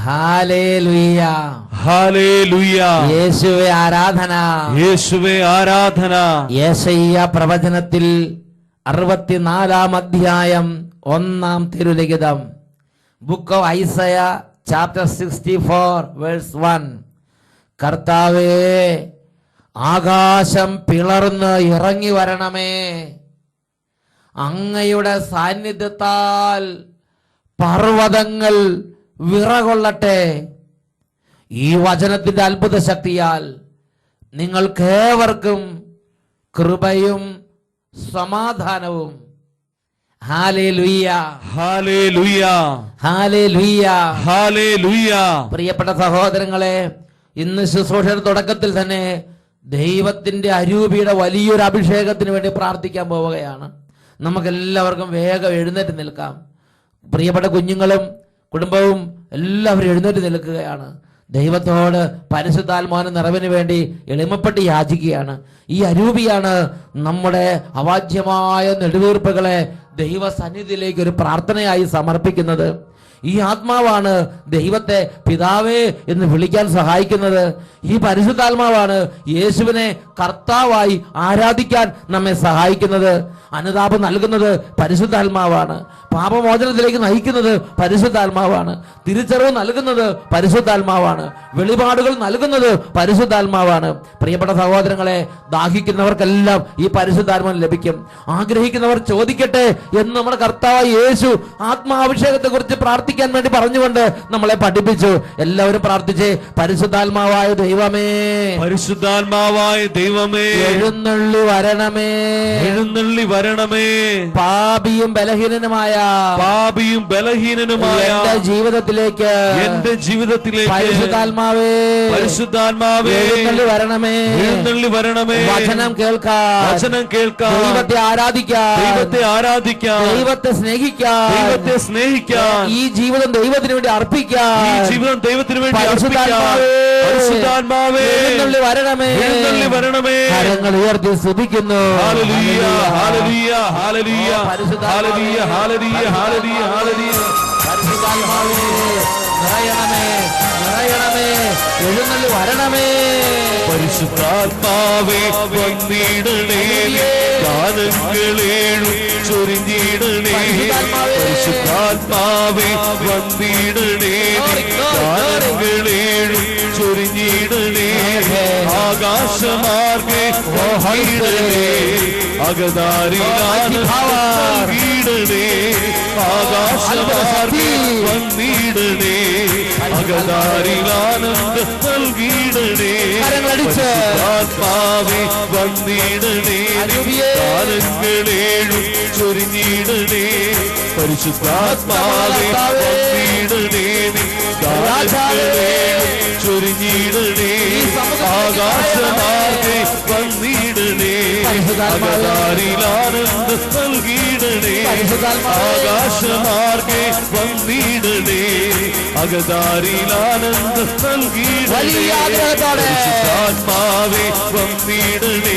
Hallelujah, hallelujah. യേശുവേ ആരാധന, യേശുവേ ആരാധന. യെശയ്യാ പ്രവചനത്തിൽ 64 അധ്യായം 1 തിരുലിഖിതം, book of Isaiah chapter 64 verse 1. കർത്താവേ, ആകാശം പിളർന്ന് ഇറങ്ങി വരണമേ, അങ്ങയുടെ സാന്നിധ്യത്താൽ പർവ്വതങ്ങൾ വിറകൊള്ളട്ടെ. ഈ വചനത്തിന്റെ അത്ഭുത ശക്തിയാൽ നിങ്ങൾക്കേവർക്കും കൃപയും സമാധാനവും. Hallelujah, hallelujah, hallelujah, hallelujah. പ്രിയപ്പെട്ട സഹോദരങ്ങളെ, ഇന്ന് ശുശ്രൂഷയുടെ തുടക്കത്തിൽ തന്നെ ദൈവത്തിന്റെ അരൂപിയുടെ വലിയൊരു അഭിഷേകത്തിന് വേണ്ടി പ്രാർത്ഥിക്കാൻ പോവുകയാണ്. നമുക്കെല്ലാവർക്കും വേഗം എഴുന്നേറ്റ് നിൽക്കാം. പ്രിയപ്പെട്ട കുഞ്ഞുങ്ങളും കുടുംബവും എല്ലാവരും എഴുന്നേറ്റ് നിൽക്കുകയാണ്. ദൈവത്തോട് പരിശുദ്ധാത്മാവിന്റെ നിറവിന് വേണ്ടി എളിമപ്പെട്ട് യാചിക്കുകയാണ്. ഈ അരൂപിയാണ് നമ്മുടെ അവാച്യമായ നെടുവീർപ്പുകളെ ദൈവസന്നിധിയിലേക്ക് ഒരു പ്രാർത്ഥനയായി സമർപ്പിക്കുന്നത്. ഈ ആത്മാവാണ് ദൈവത്തെ പിതാവേ എന്ന് വിളിക്കാൻ സഹായിക്കുന്നത്. ഈ പരിശുദ്ധാത്മാവാണ് യേശുവിനെ കർത്താവായി ആരാധിക്കാൻ നമ്മെ സഹായിക്കുന്നത്. അനുതാപം നൽകുന്നത് പരിശുദ്ധാത്മാവാണ്. പാപമോചനത്തിലേക്ക് നയിക്കുന്നത് പരിശുദ്ധാത്മാവാണ്. തിരിച്ചറിവ് നൽകുന്നത് പരിശുദ്ധാത്മാവാണ്. വെളിപാടുകൾ നൽകുന്നത് പരിശുദ്ധാത്മാവാണ്. പ്രിയപ്പെട്ട സഹോദരങ്ങളെ, ദാഹിക്കുന്നവർക്കെല്ലാം ഈ പരിശുദ്ധാത്മാവ് ലഭിക്കും. ആഗ്രഹിക്കുന്നവർ ചോദിക്കട്ടെ എന്ന് നമ്മുടെ കർത്താവ് യേശു ആത്മാഭിഷേകത്തെ കുറിച്ച് പ്രാർത്ഥിക്കാൻ വേണ്ടി പറഞ്ഞുകൊണ്ട് നമ്മളെ പഠിപ്പിച്ചു. എല്ലാവരും പ്രാർത്ഥിച്ചേ. പരിശുദ്ധാത്മാവായ ദൈവമേ, പരിശുദ്ധാത്മാവായ ദൈവമേ, എഴുന്നള്ളി വരണമേ, എഴുന്നള്ളി വരണമേ. പാപിയും ബലഹീനനുമായ എന്റെ ജീവിതത്തിലേക്ക്, എന്റെ ജീവിതത്തിലേക്ക് പരിശുദ്ധാത്മാവേ, പരിശുദ്ധാത്മാവേ, എഴുന്നള്ളി വരണമേ, എഴുന്നള്ളി വരണമേ. വചനം കേൾക്കാം, വചനം കേൾക്കാം, ദൈവത്തെ ആരാധിക്കാം, ദൈവത്തെ ആരാധിക്കാം, ദൈവത്തെ സ്നേഹിക്കാം, ദൈവത്തെ സ്നേഹിക്കാം, ഈ ജീവിതം ദൈവത്തിന് വേണ്ടി അർപ്പിക്കാം, ഈ ജീവിതം ദൈവത്തിന് വേണ്ടി പരിശുദ്ധാത്മാവേ, പരിശുദ്ധാത്മാവേ, എഴുന്നള്ളി വരണമേ, എഴുന്നള്ളി വരണമേ. കരങ്ങൾ ഉയർത്തി സ്തുതിക്കുന്നു. Hallelujah, hallelujah, hallelujah, hallelujah, hallelujah, hallelujah, hallelujah. പരിശുദ്ധാത്മാവേ, നിറയണമേ, നിറയണമേ, എഴുന്നള്ളി വരണമേ. പരിശുദ്ധാത്മാവേ, വന്നിടണേ, ഗാനങ്ങളേഴും ചൊരിഞ്ഞിടണേ. പരിശുദ്ധാത്മാവേ, വന്നിടണേ, ഗാനങ്ങളേഴും ചൊരിഞ്ഞിടണേ. ആകാശമാർഗേ വന്നിടണേ, അകതാരിലാനീടണേ. ആകാശമാർഗേ വന്നിടണേ, അകതാരിലാനന്ദം നൽകിയിടണേ. പരിശുദ്ധാത്മാവേ, വന്നിടണേ, ഗാനങ്ങളേഴും ചൊരിഞ്ഞിടണേ. പരിശുദ്ധാത്മാവേ, വന്നിടണേ, ഗാനങ്ങളേഴും ചൊരിഞ്ഞിടണേ. ആകാശമാർഗേ വന്നിടണേ, അകതാരിലാനന്ദം നൽകിയിടണേ. ആകാശമാർഗേ വന്നിടണേ, അകതാരിലാനന്ദം നൽകിയിടണേ. പരിശുദ്ധാത്മാവേ, വന്നിടണേ,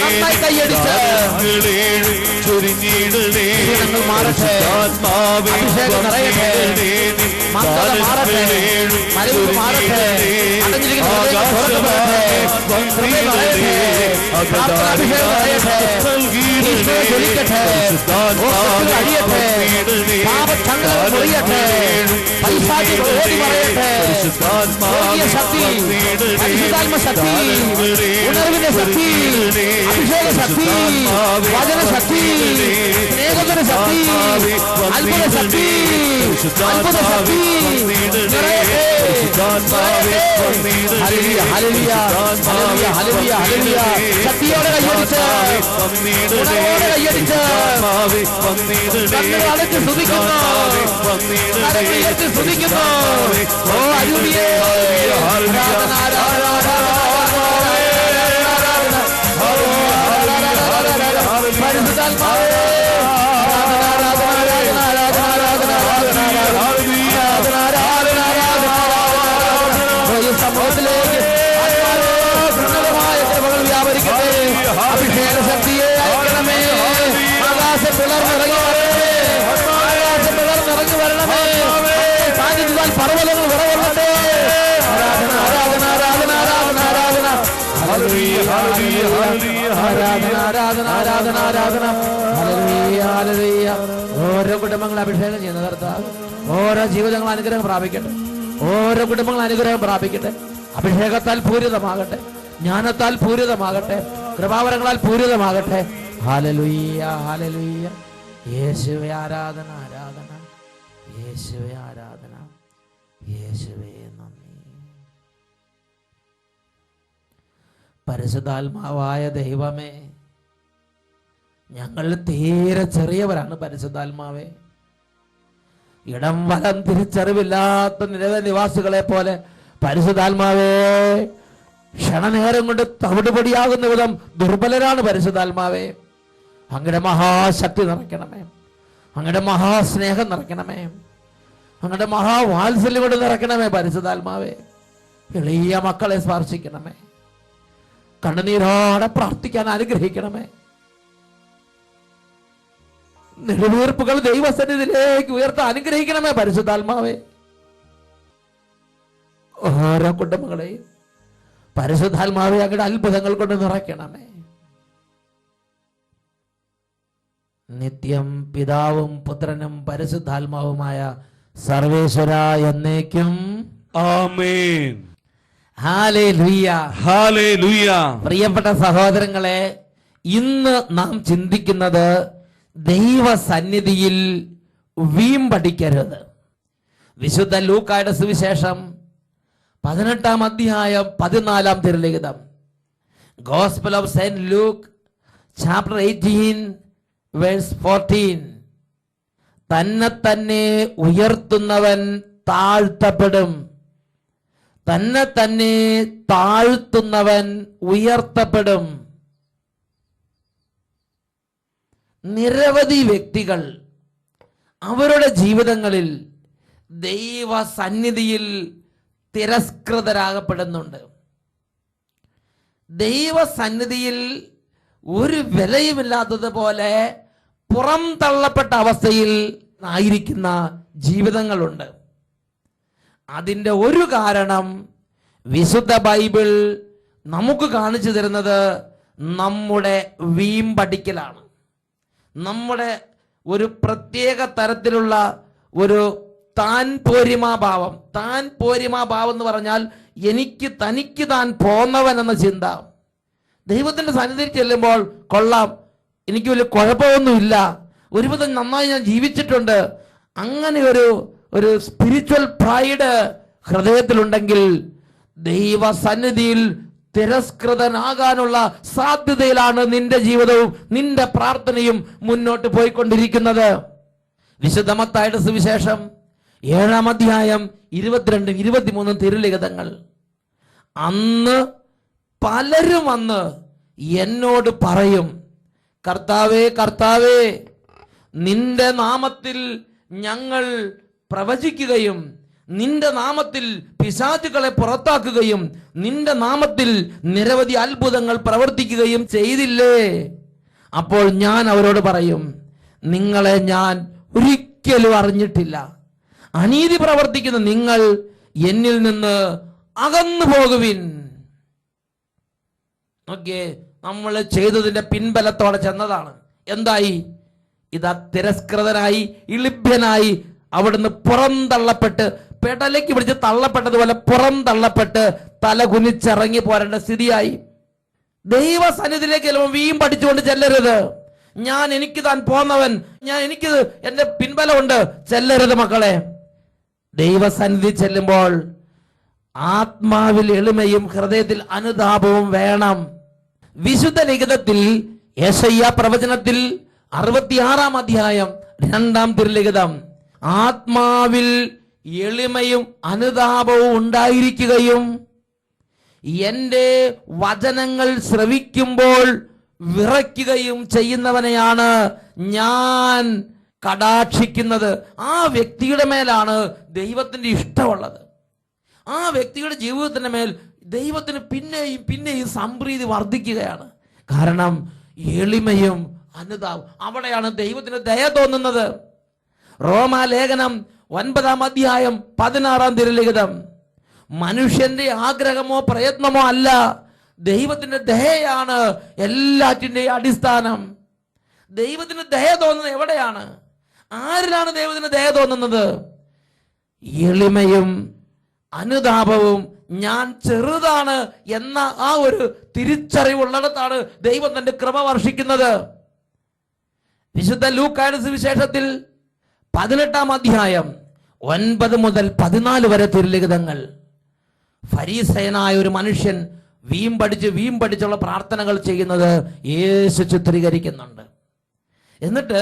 ഗാനങ്ങളേഴും ചൊരിഞ്ഞിടണേ. പരിശുദ്ധാത്മാവേ, വന്നിടണേ, ഗാനങ്ങളേഴും ചൊരിഞ്ഞിടണേ. ആകാശമാർഗേ വന്നിടണേ, അകതാരിലാനന്ദം നൽകിയിടണേ. പരിശുദ്ധാത്മാവേ, വന്നിടണേ, ഗാനങ്ങളേഴും പരിശുദ്ധാത്മാവേ, ഉണർവിന്റെ ശക്തി, അഭിഷേക ശക്തി, വചന ശക്തി, സ്നേഹത്തിന്റെ ശക്തി, അത്ഭുത ശക്തി, അത്ഭുത ശക്തി. Hallelujah, hallelujah, hallelujah, hallelujah, hallelujah. ശക്തിയോടെ കൈയടിച്ച്, ഉണർവോടെ കൈയടിച്ച്, കണ്ണുകൾ അടച്ച് സ്തുതിക്കുന്നു, കരങ്ങൾ ഉയർത്തി സ്തുതിക്കുന്നു. ഓ അരൂപിയേ, ആരാധന, ആരാധന, പരിശുദ്ധാത്മാവേ, സമൂഹത്തിലേക്ക് കൃപകൾ വ്യാപരിക്കട്ടെ. അഭിഷേക ശക്തിയെ അയക്കണമേ. ആകാശം പിളർന്നിറങ്ങി വരണമേ, ആകാശം പിളർന്നിറങ്ങി വരണമേ. സാന്നിധ്യത്താൽ പർവ്വതങ്ങൾ വിറകൊള്ളട്ടെ, ആരാധന ആരാധന ആരാധന ആരാധന. Hallelujah hallelujah. ഓരോ കുടുംബങ്ങൾ അഭിഷേകം ചെയ്യുന്ന കർത്താവ് ഓരോ ജീവിതങ്ങൾ അനുഗ്രഹം പ്രാപിക്കട്ടെ. ഓരോ കുടുംബങ്ങൾ അനുഗ്രഹം പ്രാപിക്കട്ടെ. അഭിഷേകത്താൽ പൂരിതമാകട്ടെ, ജ്ഞാനത്താൽ പൂരിതമാകട്ടെ, കൃപാവരങ്ങളാൽ പൂരിതമാകട്ടെ. Hallelujah hallelujah. യേശുവേ ആരാധന ആരാധന, യേശുവേ ആരാധന, യേശുവേ നന്ദി. പരിശുദ്ധാത്മാവായ ദൈവമേ, ഞങ്ങൾ തീരെ ചെറിയവരാണ്. പരിശുദ്ധാത്മാവേ, ഇടം വലം തിരിച്ചറിവില്ലാത്ത നിരവധി നിവാസികളെ പോലെ പരിശുദ്ധാത്മാവേ, ക്ഷണനേരം കൊണ്ട് തവിടുപൊടിയാകുന്ന വിധം ദുർബലരാണ്. പരിശുദ്ധാത്മാവേ, അങ്ങയുടെ മഹാശക്തി നിറയ്ക്കണമേ, അങ്ങയുടെ മഹാസ്നേഹം നിറയ്ക്കണമേ, അങ്ങയുടെ മഹാവാത്സല്യം കൊണ്ട് നിറയ്ക്കണമേ. പരിശുദ്ധാത്മാവേ, എളിയ മക്കളെ സ്പർശിക്കണമേ, കണ്ണുനീരോടെ പ്രാർത്ഥിക്കാൻ അനുഗ്രഹിക്കണമേ. നെടുവീർപ്പുകൾ ദൈവസന്നിധിയിലേക്ക് ഉയർത്താൻ അനുഗ്രഹിക്കണമേ. പരിശുദ്ധാത്മാവേ, ഓരോ കുടുംബങ്ങളെയും പരിശുദ്ധാത്മാവേ അങ്ങയുടെ അത്ഭുതങ്ങൾ കൊണ്ട് നിറയ്ക്കണമേ. നിത്യം പിതാവും പുത്രനും പരിശുദ്ധാത്മാവുമായ സർവേശ്വര എന്നേക്കും ആമേൻ. Hallelujah hallelujah. പ്രിയപ്പെട്ട സഹോദരങ്ങളെ, ഇന്ന് നാം ചിന്തിക്കുന്നത് ദൈവസന്നിധിയിൽ വീമ്പടിക്കരുത്. വിശുദ്ധ ലൂക്കായുടെ സുവിശേഷം 18-ാം അധ്യായം 14-ാം തിരുലിഖിതം. Gospel of saint Luke chapter 18 verse 14. തന്നെ തന്നെ ഉയർത്തുന്നവൻ താഴ്ത്തപ്പെടും, തന്നെ തന്നെ താഴ്ത്തുന്നവൻ ഉയർത്തപ്പെടും. നിരവധി വ്യക്തികൾ അവരുടെ ജീവിതങ്ങളിൽ ദൈവസന്നിധിയിൽ തിരസ്കൃതരാകപ്പെടുന്നുണ്ട്. ദൈവസന്നിധിയിൽ ഒരു വിലയുമില്ലാത്തതുപോലെ പുറം തള്ളപ്പെട്ട അവസ്ഥയിൽ ആയിരിക്കുന്ന ജീവിതങ്ങളുണ്ട്. അതിൻ്റെ ഒരു കാരണം വിശുദ്ധ ബൈബിൾ നമുക്ക് കാണിച്ചു തരുന്നത് നമ്മുടെ വീമ്പടിക്കലാണ്. നമ്മുടെ ഒരു പ്രത്യേക തരത്തിലുള്ള ഒരു താൻ പോരിമാഭാവം. താൻ പോരിമാഭാവം എന്ന് പറഞ്ഞാൽ തനിക്ക് താൻ പോന്നവൻ എന്ന ചിന്ത. ദൈവത്തിൻ്റെ സന്നിധിയിൽ ചെല്ലുമ്പോൾ കൊള്ളാം, എനിക്ക് വലിയ കുഴപ്പമൊന്നുമില്ല, ഒരുവിധം നന്നായി ഞാൻ ജീവിച്ചിട്ടുണ്ട്, അങ്ങനെ ഒരു സ്പിരിച്വൽ പ്രൈഡ് ഹൃദയത്തിലുണ്ടെങ്കിൽ ദൈവസന്നിധിയിൽ തിരസ്കൃതനാകാനുള്ള സാധ്യതയിലാണ് നിന്റെ ജീവിതവും നിന്റെ പ്രാർത്ഥനയും മുന്നോട്ട് പോയിക്കൊണ്ടിരിക്കുന്നത്. വിശുദ്ധ മത്തായിയുടെ സുവിശേഷം 7-ാം അധ്യായം 22, 23 തിരുലിഖിതങ്ങൾ. അന്ന് പലരും വന്ന് എന്നോട് പറയും, കർത്താവേ കർത്താവേ, നിന്റെ നാമത്തിൽ ഞങ്ങൾ പ്രവചിക്കുകയും നിന്റെ നാമത്തിൽ പിശാചുകളെ പുറത്താക്കുകയും നിന്റെ നാമത്തിൽ നിരവധി അത്ഭുതങ്ങൾ പ്രവർത്തിക്കുകയും ചെയ്തില്ലേ? അപ്പോൾ ഞാൻ അവരോട് പറയും, നിങ്ങളെ ഞാൻ ഒരിക്കലും അറിഞ്ഞിട്ടില്ല. അനീതി പ്രവർത്തിക്കുന്ന നിങ്ങൾ എന്നിൽ നിന്ന് അകന്നു പോകുവിൻ. നോക്കിയേ, നമ്മൾ ചെയ്തതിന്റെ പിൻബലത്തോടെ ചെന്നതാണ്. എന്തായി? ഇതാ തിരസ്കൃതനായി, ഇളിഭ്യനായി, അവിടുന്ന് പുറന്തള്ളപ്പെട്ട്, പെടലേക്ക് പിടിച്ച് തള്ളപ്പെട്ടതുപോലെ പുറന്തള്ളപ്പെട്ട് തല കുനിച്ചിറങ്ങി പോരേണ്ട സ്ഥിതിയായി. ദൈവസന്നിധിയിലേക്ക് ചെല്ലുമ്പോൾ വീം പഠിച്ചുകൊണ്ട് ചെല്ലരുത്. എനിക്ക് താൻ പോന്നവൻ, എനിക്ക് എന്റെ പിൻബലമുണ്ട്, ചെല്ലരുത് മക്കളെ. ദൈവസന്നിധി ചെല്ലുമ്പോൾ ആത്മാവിൽ എളിമയും ഹൃദയത്തിൽ അനുതാപവും വേണം. വിശുദ്ധ ലിഖിതത്തിൽ യെശയ്യാ പ്രവചനത്തിൽ 66-ാം അധ്യായം 2-ാം തിരുലിഖിതം, ആത്മാവിൽ എളിമയും അനുതാപവും ഉണ്ടായിരിക്കുകയും എൻ്റെ വചനങ്ങൾ ശ്രവിക്കുമ്പോൾ വിറയ്ക്കുകയും ചെയ്യുന്നവനെയാണ് ഞാൻ കടാക്ഷിക്കുന്നത്. ആ വ്യക്തിയുടെ മേലാണ് ദൈവത്തിൻ്റെ ഇഷ്ടമുള്ളത്. ആ വ്യക്തിയുടെ ജീവിതത്തിൻ്റെ മേൽ ദൈവത്തിന് പിന്നെയും പിന്നെയും സംപ്രീതി വർദ്ധിക്കുകയാണ്. കാരണം എളിമയും അനുതാപം, അവിടെയാണ് ദൈവത്തിന് ദയ തോന്നുന്നത്. റോമാലേഖനം 9-ാം അധ്യായം 16-ാം തിരുലിഖിതം, മനുഷ്യന്റെ ആഗ്രഹമോ പ്രയത്നമോ അല്ല, ദൈവത്തിന്റെ ദയയാണ് എല്ലാറ്റിന്റെയും അടിസ്ഥാനം. ദൈവത്തിന് ദയ തോന്നുന്നത് എവിടെയാണ്? ആരിലാണ് ദൈവത്തിന് ദയ തോന്നുന്നത്? എളിമയും അനുതാപവും, ഞാൻ ചെറുതാണ് എന്ന ആ ഒരു തിരിച്ചറിവുള്ളിടത്താണ് ദൈവം തന്റെ കൃപ വർഷിക്കുന്നത്. വിശുദ്ധ ലൂക്കായുടെ സുവിശേഷത്തിൽ 18-ാം അധ്യായം 9 മുതൽ 14 വരെ തിരുലിഖിതങ്ങൾ, ഫരീസയനായ ഒരു മനുഷ്യൻ വീമ്പടിച്ചുള്ള പ്രാർത്ഥനകൾ ചെയ്യുന്നത് യേശു ചിത്രീകരിക്കുന്നുണ്ട്. എന്നിട്ട്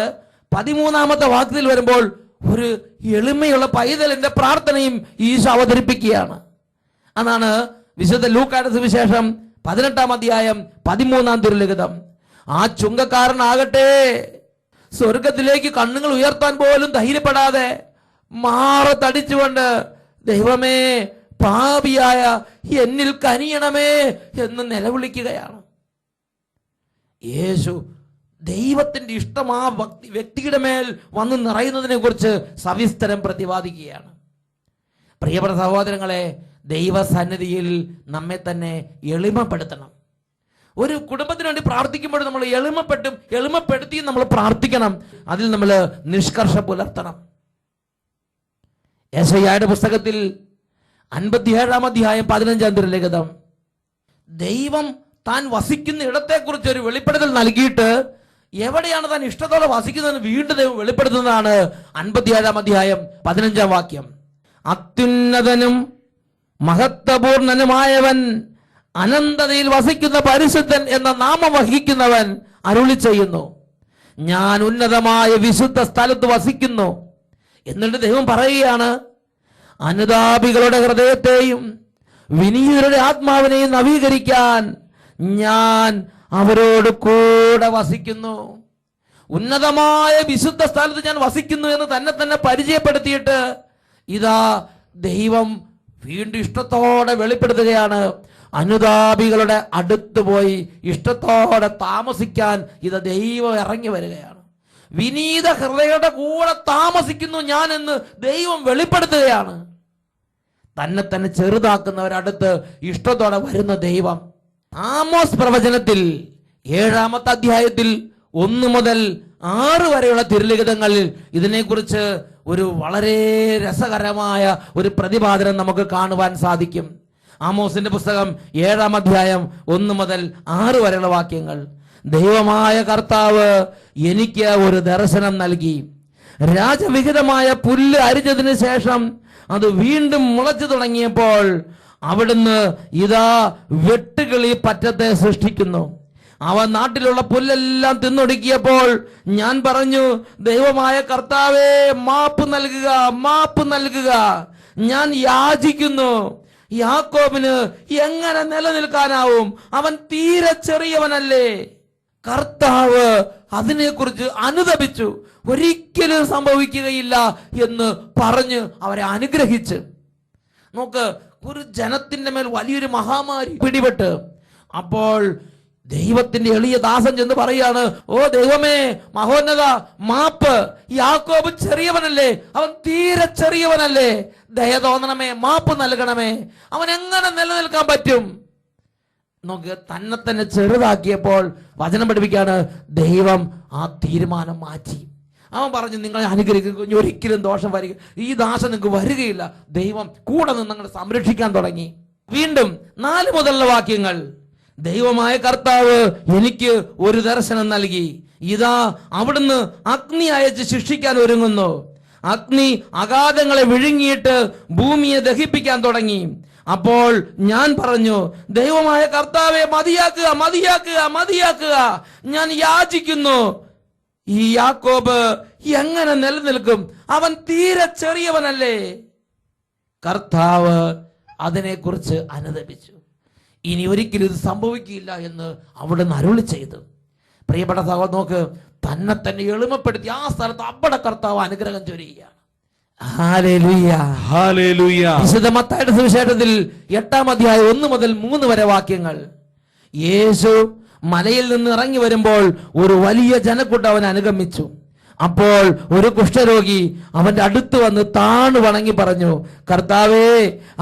13-ാമത്തെ വാക്യത്തിൽ വരുമ്പോൾ ഒരു എളിമയുള്ള പൈതലിന്റെ പ്രാർത്ഥനയും ഈശോ അവതരിപ്പിക്കുകയാണ്. അതാണ് വിശുദ്ധ ലൂക്കായുടെ സുവിശേഷം 18-ാം അധ്യായം 13-ാം തിരുലിഖിതം. ആ ചുങ്കക്കാരനാകട്ടെ സ്വർഗത്തിലേക്ക് കണ്ണുകൾ ഉയർത്താൻ പോലും ധൈര്യപ്പെടാതെ മാറത്തടിച്ചുകൊണ്ട്, ദൈവമേ, പാപിയായ എന്നിൽ കനിയണമേ എന്ന് നിലവിളിക്കുകയാണ്. യേശു ദൈവത്തിന്റെ ഇഷ്ടം ആ വ്യക്തിയുടെ മേൽ വന്ന് നിറയുന്നതിനെ കുറിച്ച് സവിസ്തരം പ്രതിപാദിക്കുകയാണ്. പ്രിയപ്പെട്ട സഹോദരങ്ങളെ, ദൈവസന്നിധിയിൽ നമ്മെ തന്നെ എളിമപ്പെടുത്തണം. ഒരു കുടുംബത്തിന് വേണ്ടി പ്രാർത്ഥിക്കുമ്പോൾ നമ്മൾ എളിമപ്പെടുത്തി നമ്മൾ പ്രാർത്ഥിക്കണം. അതിൽ നമ്മൾ നിഷ്കർഷ പുലർത്തണം. യെശയ്യായുടെ പുസ്തകത്തിൽ 57-ാം അധ്യായം 15-ാം തിരുലിഖിതം, ദൈവം താൻ വസിക്കുന്ന ഇടത്തെക്കുറിച്ച് ഒരു വെളിപ്പെടുത്തൽ നൽകിയിട്ട് എവിടെയാണ് താൻ ഇഷ്ടത്തോടെ വസിക്കുന്നതെന്ന് വീണ്ടും ദൈവം വെളിപ്പെടുത്തുന്നതാണ് 57-ാം അധ്യായം 15-ാം വാക്യം. അത്യുന്നതനും മഹത്വപൂർണനുമായവൻ, അനന്തതയിൽ വസിക്കുന്ന പരിശുദ്ധൻ എന്ന നാമം വഹിക്കുന്നവൻ അരുളി ചെയ്യുന്നു, ഞാൻ ഉന്നതമായ വിശുദ്ധ സ്ഥലത്ത് വസിക്കുന്നു. എന്നിട്ട് ദൈവം പറയുകയാണ്, അനുതാപികളുടെ ഹൃദയത്തെയും വിനീതരുടെ ആത്മാവിനെയും നവീകരിക്കാൻ ഞാൻ അവരോട് കൂടെ വസിക്കുന്നു. ഉന്നതമായ വിശുദ്ധ സ്ഥലത്ത് ഞാൻ വസിക്കുന്നു എന്ന് തന്നെ പരിചയപ്പെടുത്തിയിട്ട് ഇതാ ദൈവം വീണ്ടും ഇഷ്ടത്തോടെ വെളിപ്പെടുത്തുകയാണ്. അനുതാപികളുടെ അടുത്ത് പോയി ഇഷ്ടത്തോടെ താമസിക്കാൻ ഇത് ദൈവം ഇറങ്ങി വരികയാണ്. വിനീത ഹൃദയയുടെ കൂടെ താമസിക്കുന്നു ഞാൻ എന്ന് ദൈവം വെളിപ്പെടുത്തുകയാണ്. തന്നെ ചെറുതാക്കുന്നവരടുത്ത് ഇഷ്ടത്തോടെ വരുന്ന ദൈവം. ആമോസ് പ്രവചനത്തിൽ 7-ാമത്തെ അധ്യായത്തിൽ 1 മുതൽ 6 വരെയുള്ള തിരുലിഖിതങ്ങളിൽ ഇതിനെക്കുറിച്ച് ഒരു വളരെ രസകരമായ ഒരു പ്രതിപാദനം നമുക്ക് കാണുവാൻ സാധിക്കും. ആമോസിന്റെ പുസ്തകം 7-ാം അധ്യായം 1 മുതൽ 6 വരെയുള്ള വാക്യങ്ങൾ, ദൈവമായ കർത്താവ് എനിക്ക് ഒരു ദർശനം നൽകി. രാജവിഹിതമായ പുല്ല് അരിഞ്ഞതിന് ശേഷം അത് വീണ്ടും മുളച്ചു തുടങ്ങിയപ്പോൾ അവിടുന്ന് ഇതാ വെട്ടുകിളി പറ്റത്തെ സൃഷ്ടിക്കുന്നു. അവ നാട്ടിലുള്ള പുല്ലെല്ലാം തിന്നൊടുക്കിയപ്പോൾ ഞാൻ പറഞ്ഞു, ദൈവമായ കർത്താവേ, മാപ്പ് നൽകുക, മാപ്പ് നൽകുക. ഞാൻ യാചിക്കുന്നു. യാക്കോബിന് എങ്ങനെ നിലനിൽക്കാനാവും? അവൻ തീരെ ചെറിയവനല്ലേ. കർത്താവ് അതിനെക്കുറിച്ച് അനുതപിച്ചു. ഒരിക്കലും സംഭവിക്കുകയില്ല എന്ന് പറഞ്ഞ് അവരെ അനുഗ്രഹിച്ച്. നോക്ക്, ഒരു ജനത്തിന്റെ മേൽ വലിയൊരു മഹാമാരി പിടിപെട്ട് അപ്പോൾ ദൈവത്തിന്റെ എളിയ ദാസൻ ചെന്ന് പറയാണ്, ഓ ദൈവമേ, മഹോന്നത, മാപ്പ്. യാക്കോബ് ചെറിയവനല്ലേ, അവൻ തീരെ ചെറിയവനല്ലേ, ദയ തോന്നണമേ, മാപ്പ് നൽകണമേ. അവൻ എങ്ങനെ നിലനിൽക്കാൻ പറ്റും? നോക്ക്, തന്നെ ചെറുതാക്കിയപ്പോൾ വചനം പഠിപ്പിക്കാണ്, ദൈവം ആ തീരുമാനം മാറ്റി. അവൻ പറഞ്ഞു, നിങ്ങളെ അനുഗ്രഹിക്കും, ഒരിക്കലും ദോഷം വരിക, ഈ ദാസം നിങ്ങൾക്ക് വരികയില്ല. ദൈവം കൂടെ നിന്ന് നിങ്ങളെ സംരക്ഷിക്കാൻ തുടങ്ങി. വീണ്ടും 4 മുതലുള്ള വാക്യങ്ങൾ, ദൈവമായ കർത്താവ് എനിക്ക് ഒരു ദർശനം നൽകി. ഇതാ അവിടുന്ന് അഗ്നി അയച്ച് ശിക്ഷിക്കാൻ ഒരുങ്ങുന്നു. അഗ്നി അഗാധങ്ങളെ വിഴുങ്ങിയിട്ട് ഭൂമിയെ ദഹിപ്പിക്കാൻ തുടങ്ങി. അപ്പോൾ ഞാൻ പറഞ്ഞു, ദൈവമായ കർത്താവെ, മതിയാക്കുക, മതിയാക്കുക, മതിയാക്കുക. ഞാൻ യാചിക്കുന്നു. ഈ യാക്കോബ് എങ്ങനെ നിലനിൽക്കും? അവൻ തീരെ ചെറിയവനല്ലേ. കർത്താവ് അതിനെക്കുറിച്ച് അനുതപിച്ചു. ഇനി ഒരിക്കലും ഇത് സംഭവിക്കില്ല എന്ന് അവിടുന്ന് അരുളി ചെയ്തു. പ്രിയപ്പെട്ട സഹോദരൻ, നോക്ക്, തന്നെ എളിമപ്പെടുത്തി ആ സ്ഥലത്ത് അവിടെ കർത്താവ് അനുഗ്രഹം ചൊരിയുകയാണ്. Hallelujah, hallelujah. വിശുദ്ധ മത്തായിയുടെ സുവിശേഷത്തിൽ 8-ാം അധ്യായം 1 മുതൽ 3 വരെ വാക്യങ്ങൾ, യേശു മലയിൽ നിന്ന് ഇറങ്ങി വരുമ്പോൾ ഒരു വലിയ ജനക്കൂട്ടം അവനെ അനുഗമിച്ചു. അപ്പോൾ ഒരു കുഷ്ഠരോഗി അവന്റെ അടുത്ത് വന്ന് താണു വണങ്ങി പറഞ്ഞു, കർത്താവേ,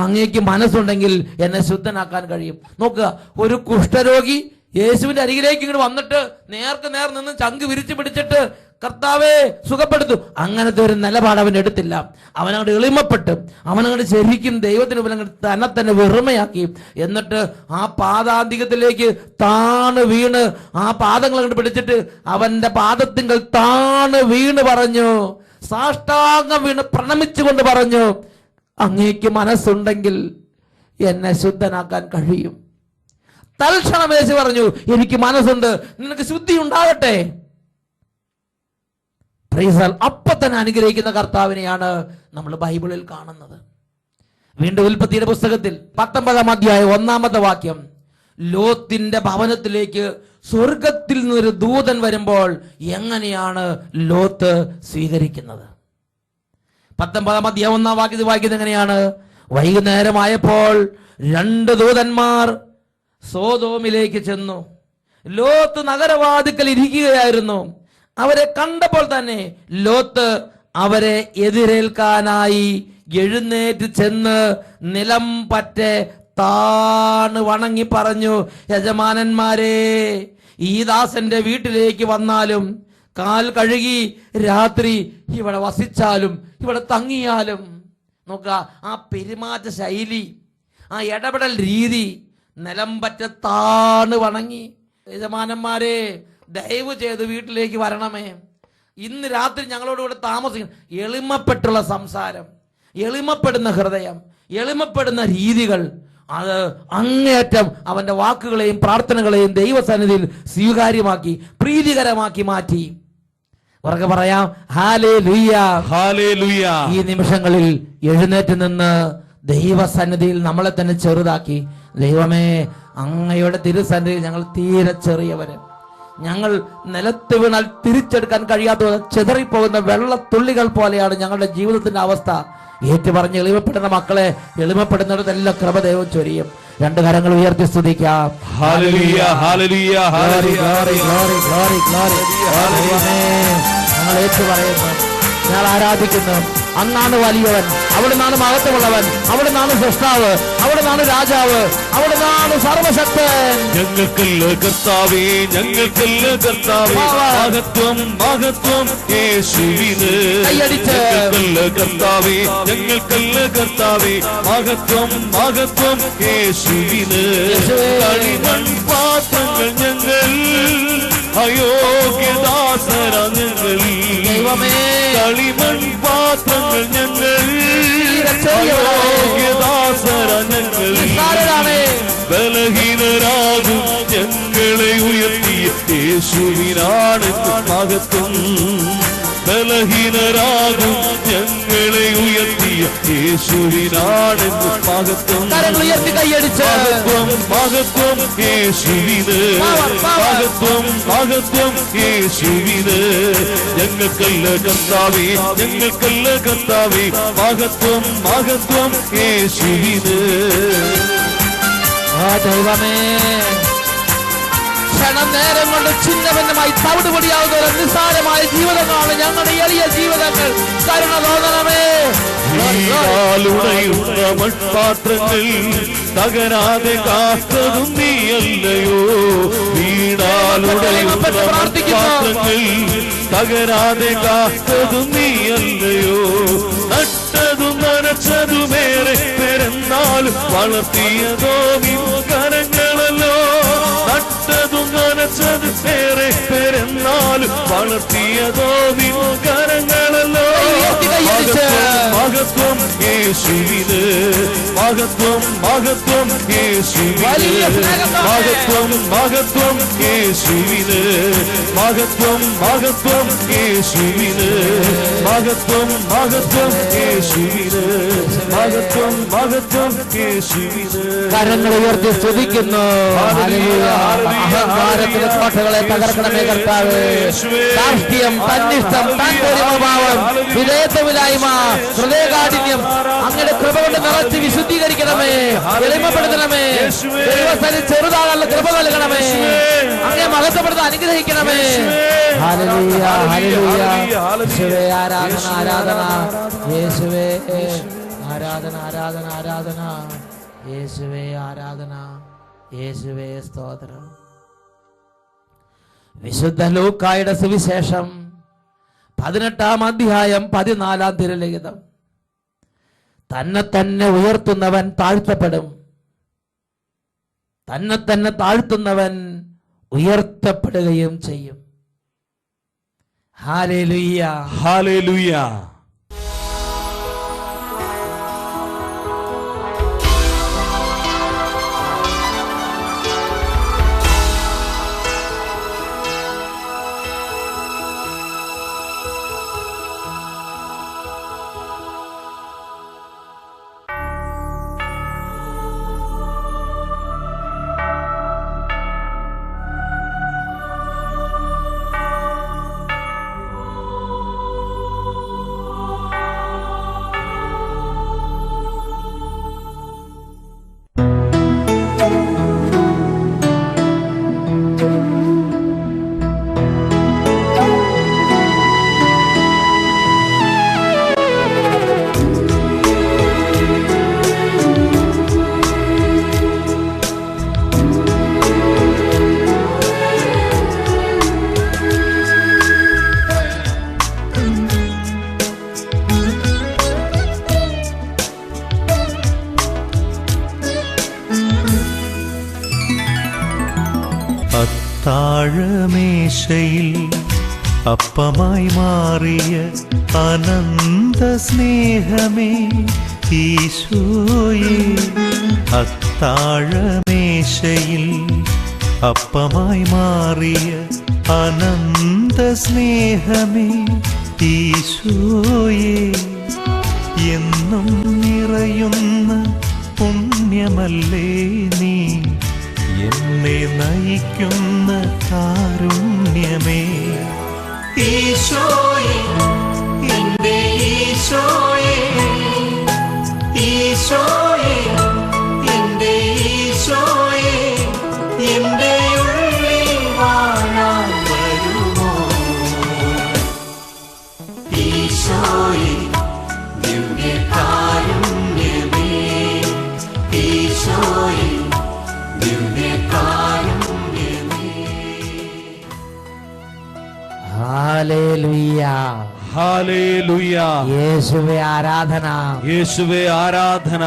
അങ്ങേക്ക് മനസ്സുണ്ടെങ്കിൽ എന്നെ ശുദ്ധനാക്കാൻ കഴിയും. നോക്കുക, ഒരു കുഷ്ഠരോഗി യേശുവിന്റെ അരികിലേക്ക് ഇങ്ങോട്ട് വന്നിട്ട് നേർക്ക് നേർ നിന്ന് ചങ്ക് വിരിച്ചു പിടിച്ചിട്ട് കർത്താവേ സുഖപ്പെടുത്തു, അങ്ങനത്തെ ഒരു നിലപാട് അവൻ എടുത്തില്ല. അവനങ്ങോട്ട് എളിമപ്പെട്ട് അവനങ്ങോട്ട് ശരിക്കും ദൈവത്തിന് മുമ്പിൽ അങ്ങോട്ട് തന്നെ വെറുമയാക്കി. എന്നിട്ട് ആ പാദാന്തികത്തിലേക്ക് താണ് വീണ് ആ പാദങ്ങൾ അങ്ങോട്ട് പിടിച്ചിട്ട് അവന്റെ പാദത്തിങ്കൽ താണ് വീണ് പറഞ്ഞു, സാഷ്ടാംഗം വീണ് പ്രണമിച്ചുകൊണ്ട് പറഞ്ഞു, അങ്ങേക്ക് മനസ്സുണ്ടെങ്കിൽ എന്നെ ശുദ്ധനാക്കാൻ കഴിയും. തൽക്ഷണം യേശു പറഞ്ഞു, എനിക്ക് മനസ്സുണ്ട്, നിനക്ക് ശുദ്ധി ഉണ്ടാകട്ടെ. അപ്പൊ തന്നെ അനുഗ്രഹിക്കുന്ന കർത്താവിനെയാണ് നമ്മൾ ബൈബിളിൽ കാണുന്നത്. വീണ്ടും ഉൽപ്പത്തിയുടെ പുസ്തകത്തിൽ 19-ാം അധ്യായം 1-ാമത്തെ വാക്യം, ലോത്തിന്റെ ഭവനത്തിലേക്ക് സ്വർഗത്തിൽ നിന്നൊരു ദൂതൻ വരുമ്പോൾ എങ്ങനെയാണ് ലോത്ത് സ്വീകരിക്കുന്നത്? 19-ാം അധ്യായം 1-ാം വാക്യത്തിൽ വായിക്കുന്നത് എങ്ങനെയാണ്? വൈകുന്നേരമായപ്പോൾ 2 ദൂതന്മാർ സോദോമിലേക്ക് ചെന്നു. ലോത്ത് നഗരവാതിക്കൽ ഇരിക്കുകയായിരുന്നു. അവരെ കണ്ടപ്പോൾ തന്നെ ലോത്ത് അവരെ എതിരേൽക്കാനായി എഴുന്നേറ്റ് ചെന്ന് നിലം പറ്റെ താണ് വണങ്ങി പറഞ്ഞു, യജമാനന്മാരെ, ഈ ദാസന്റെ വീട്ടിലേക്ക് വന്നാലും കാൽ കഴുകി രാത്രി ഇവിടെ വസിച്ചാലും ഇവിടെ തങ്ങിയാലും. നോക്കുക, ആ പെരുമാറ്റ ശൈലി, ആ ഇടപെടൽ രീതി, നിലം പറ്റെ താണ് വണങ്ങി, യജമാനന്മാരെ, ദയവ് ചെയ്ത് വീട്ടിലേക്ക് വരണമേ, ഇന്ന് രാത്രി ഞങ്ങളോട് കൂടെ താമസിക്കണം. എളിമപ്പെട്ടുള്ള സംസാരം, എളിമപ്പെടുന്ന ഹൃദയം, എളിമപ്പെടുന്ന രീതികൾ, അത് അങ്ങേയറ്റം അവന്റെ വാക്കുകളെയും പ്രാർത്ഥനകളെയും ദൈവസന്നിധിയിൽ സ്വീകാര്യമാക്കി പ്രീതികരമാക്കി മാറ്റി. ഉറക്കെ പറയാം, ഹല്ലേലൂയ, ഹല്ലേലൂയ. ഈ നിമിഷങ്ങളിൽ എഴുന്നേറ്റ് നിന്ന് ദൈവസന്നിധിയിൽ നമ്മളെ തന്നെ ചെറുതാക്കി, ദൈവമേ, അങ്ങയുടെ തിരുസന്നിധിയിൽ ഞങ്ങൾ തീരെ ചെറിയവര്, ഞങ്ങൾ നിലത്ത് വീണാൽ തിരിച്ചെടുക്കാൻ കഴിയാത്ത ചെതറിപ്പോകുന്ന വെള്ളത്തുള്ളികൾ പോലെയാണ് ഞങ്ങളുടെ ജീവിതത്തിന്റെ അവസ്ഥ. ഏറ്റുപറഞ്ഞ് എളിമപ്പെടുന്ന മക്കളെ എളിമപ്പെടുന്നിടത്തെല്ലാം കൃപ ദൈവം ചൊരിയും. 2 കരങ്ങൾ ഉയർത്തി സ്തുതിക്കാം. ഹല്ലേലൂയ, ഹല്ലേലൂയ, ഞങ്ങൾ ഏറ്റുപറയുന്നു, ഞങ്ങൾ ആരാധിക്കുന്നു. അങ്ങാണ് വലിയവൻ, അവിടുന്നാണ് മഹത്വമുള്ളവൻ, അവിടുന്നാണ് സൃഷ്ടാവ്, അവിടുന്നാണ് രാജാവ്, അവിടുന്നാണ് സർവശക്തൻ. ഞങ്ങൾക്കല്ല കർത്താവേ, ഞങ്ങൾക്കല്ല കർത്താവേ, മഹത്വം മഹത്വം യേശുവിന്. ഞങ്ങൾക്കല്ല കർത്താവേ, ഞങ്ങൾക്കല്ല കർത്താവേ, മഹത്വം മഹത്വം യേശുവിന്. കളിമൺ പാത്രങ്ങൾ ഞങ്ങൾ, അയോഗ്യദാസര ഞങ്ങൾ, കളിമൺ പാത്രങ്ങൾ ഞങ്ങൾ, അയോഗ്യദാസര ഞങ്ങൾ, ബലഹീനരാകും ഞങ്ങളെ ഉയർത്തിയ യേശുവിനാണ് മഹത്വം. ബലഹീനരാകും ഞങ്ങളെ ഉയർത്തിയ യേശുവിനാണ് മഹത്വം. മഹത്വം മഹത്വം യേശുവിന്, മഹത്വം മഹത്വം യേശുവിന്. ഞങ്ങൾക്കല്ല കർത്താവേ, ഞങ്ങൾക്കല്ല കർത്താവേ, മഹത്വം മഹത്വം യേശുവിന്. ദൈവമേ, ക്ഷണം നേരം കൊണ്ട് ചിഹ്നഭിന്നമായി തവിടുപൊടിയാവുന്ന നിസ്സാരമായ ജീവിതങ്ങളാണ് ഞങ്ങളുടെ എളിയ ജീവിതങ്ങൾ. കരുണ തോന്നണമേ. ഉടയുന്ന മൺപാത്രങ്ങൾ തകരാതെ കാത്തതും നീയല്ലയോ. വീണാലുടയുന്ന മൺപാത്രങ്ങൾ തകരാതെ കാത്തതും നീയല്ലയോ. നട്ടതും നനച്ചതുമേറെ പെരുന്നാലും വളർത്തിയതോ നിൻ കരങ്ങളല്ലോ. നട്ടതും നനച്ചത് ഏറെ പെരുന്നാലും വളർത്തിയതോ നിൻ കരങ്ങളല്ലോ. മഹത്വം യേശുവിന്, മഹത്വം മഹത്വം യേശുവിന്, മഹത്വം മഹത്വം യേശുവിന്, മഹത്വം മഹത്വം യേശുവിന്, മഹത്വം മഹത്വം യേശുവിന്, മഹത്വം മഹത്വം യേശുവിന്. കരങ്ങൾ ഉയർത്തി സ്തുതിക്കുന്നു. അഹങ്കാരത്തിന്റെ കോട്ടകളെ തകർക്കണമേ കർത്താവേ. രാഷ്ട്രീയം, തന്നിഷ്ടം, തന്റെ ഭാവം വിധേയത്വമില്ലായ്മ, ഹൃദയകാഠിന്യം അങ്ങയുടെ കൃപ കൊണ്ട് നിറച്ച് വിശുദ്ധീകരിക്കണമേ, എളിമപ്പെടുത്തണമേ. ദൈവസ്ഥലിൽ ചെറുതാകാനുള്ള കൃപ നൽകണമേ. അങ്ങയെ മഹത്വപ്പെടുത്താൻ അനുഗ്രഹിക്കണമേ. Hallelujah, hallelujah. യേശുവേ ആരാധന, ആരാധന. യേശുവേ ആരാധന, ആരാധന, ആരാധന. യേശുവേ ആരാധന, യേശുവേ സ്തോത്രം. വിശുദ്ധ ലൂക്കായുടെ സുവിശേഷം 18-ാം അധ്യായം 14-ാം തിരുലിഖിതം. തന്നെ തന്നെ ഉയർത്തുന്നവൻ താഴ്ത്തപ്പെടും, തന്നെ തന്നെ താഴ്ത്തുന്നവൻ ഉയർത്തപ്പെടുകയും ചെയ്യും. Hallelujah, hallelujah. താഴമേശയിൽ അപ്പമായി മാറിയ അനന്ത സ്നേഹമേ ഈശോയേ, അത്താഴമേശയിൽ അപ്പമായി മാറിയ അനന്ത സ്നേഹമേ ഈശോയേ, എന്നും നിറയുന്ന പുണ്യമല്ലേ നീ, എന്നെ നയിക്കുന്ന കാരുണ്യമേ ഈശോയേ, എന്റെ ഈശോയേ, ഈശോയേ, എന്റെ ഈശോയേ, എന്റെ ഉള്ളിൽ വാഴാൻ വരുമോ ഈശോയേ, ദിവ്യകാരുണ്യമേ ഈശോയേ, ഹല്ലേലൂയ, ഹല്ലേലൂയ. യേശുവേ ആരാധന, യേശുവേ ആരാധന.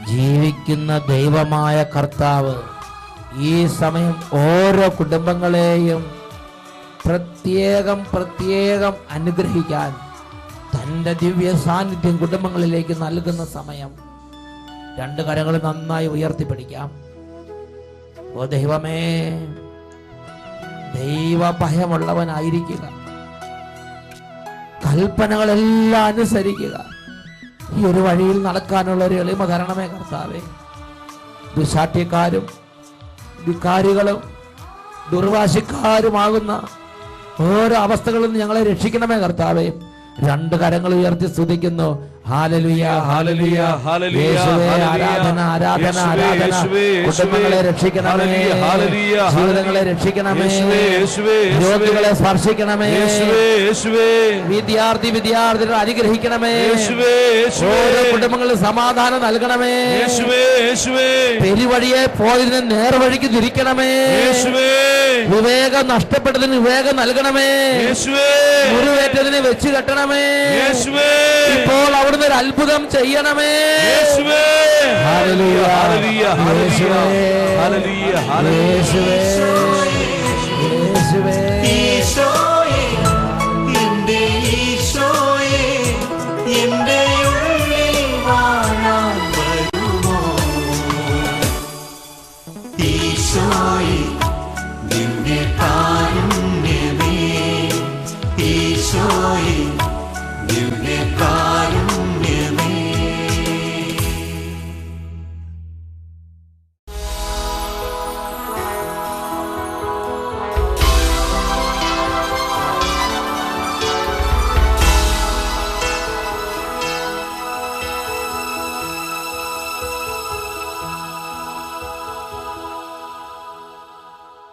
ജീവിക്കുന്ന ദൈവമായ കർത്താവ് ഈ സമയം ഓരോ കുടുംബങ്ങളെയും പ്രത്യേകം പ്രത്യേകം അനുഗ്രഹിക്കാൻ തൻ്റെ ദിവ്യ സാന്നിധ്യം കുടുംബങ്ങളിലേക്ക് നൽകുന്ന സമയം. രണ്ട് കരങ്ങൾ നന്നായി ഉയർത്തിപ്പിടിക്കാം. ഓ ദൈവമേ, ദൈവഭയമുള്ളവനായിരിക്കുക, കൽപ്പനകളെല്ലാം അനുസരിക്കുക. ഈ ഒരു വഴിയിൽ നടക്കാനുള്ള ഒരു എളിമ തരണമേ കർത്താവേ. ദുശാഠ്യക്കാരും വികാരികളും ദുർവാശിക്കാരുമാകുന്ന ഓരോ അവസ്ഥകളിൽ നിന്ന് ഞങ്ങളെ രക്ഷിക്കണമേ കർത്താവേ. രണ്ട് കരങ്ങൾ ഉയർത്തി സ്തുതിക്കുന്നു. Hallelujah, hallelujah, hallelujah. ആരാധന, ആരാധന, ആരാധന. കുടുംബങ്ങളെ രക്ഷിക്കണമേ, ജീവിതങ്ങളെ രക്ഷിക്കണമേ, രോഗികളെ സ്പർശിക്കണമേ, വിദ്യാർത്ഥികളെ അനുഗ്രഹിക്കണമേ, ഓരോ കുടുംബങ്ങളിൽ സമാധാനം നൽകണമേ, പെരുവഴിയെ പോയതിന് നേർവഴിക്ക് തിരിക്കണമേ, വിവേകം നഷ്ടപ്പെട്ടതിന് വിവേകം നൽകണമേ, മുറിവേറ്റതിന് വെച്ച് കെട്ടണമേ, ഇപ്പോൾ അവിടുന്ന് ഒരു അത്ഭുതം ചെയ്യണമേ. Hallelujah, hallelujah, hallelujah, hallelujah, hallelujah, യേശുവേ, യേശുവേ, ഈശോയേ.